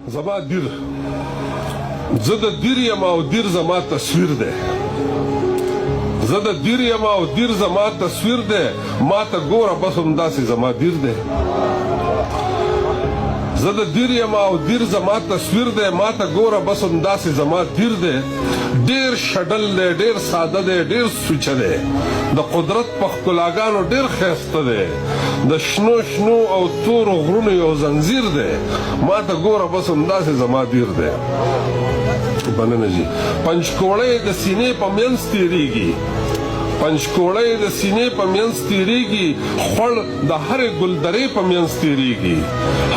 زما دیر زه د دیر یم او دیر زما تصویر دی زه د دیر یم او دیر زما تصویر دی ما ته ګوره بس همداسې زما دیر دی زه د دیر یم او دیر زما تصویر دی ما ته ګوره بس همداسې زما دیر دی ډېر شډل دی ډېر ساده دی ډېر سوچه دی د قدرت په ښکلاګانو ډېر ښایسته دی د شنو شنو او تورو غرونو یو زنځیر دی ما ته ګوره بس همداسې زما دیر دی مننه جي پنجکوړی د سینې په منځ تېرېږي پنجکوړی د سینې په منځ تېرېږي خوړ د هرې ګلدرې په منځ تېرېږي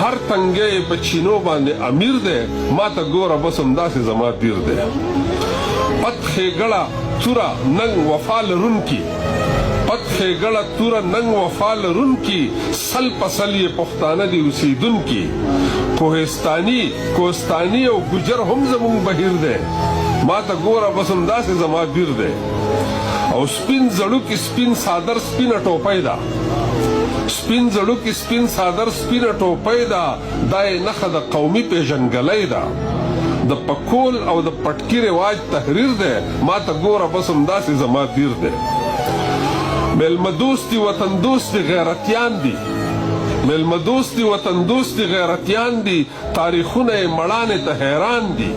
هر تنګی په چینو باندې امیر دی ما ته ګوره بس همداسې زما دیر دی پت ښېګړه توره ننګ وفا لرونکي پت ښېګړه توره ننګ وفا لرونکي سل په سل یې پښتانه دي اوسېدونکي کوهستاني او ګجر هم زمونږ بهیر دی ما ته ګوره بس همداسې زما دیر دی او سپین زړوکې سپین څادر سپینه ټوپۍ ده سپین زړوکې سپین څادر سپینه ټوپۍ ده دا یې نښه د قومي پیژنګلۍ ده د پکول او د پټکي رواج تحریر دی ما ته ګوره بس همداسې زما دیر دی میلمه دوستي وطن دوستي غیرتیان دي میلمه دوستي وطن دوستي غیرتیان دي تاریخونه یې مړانې ته حیران دي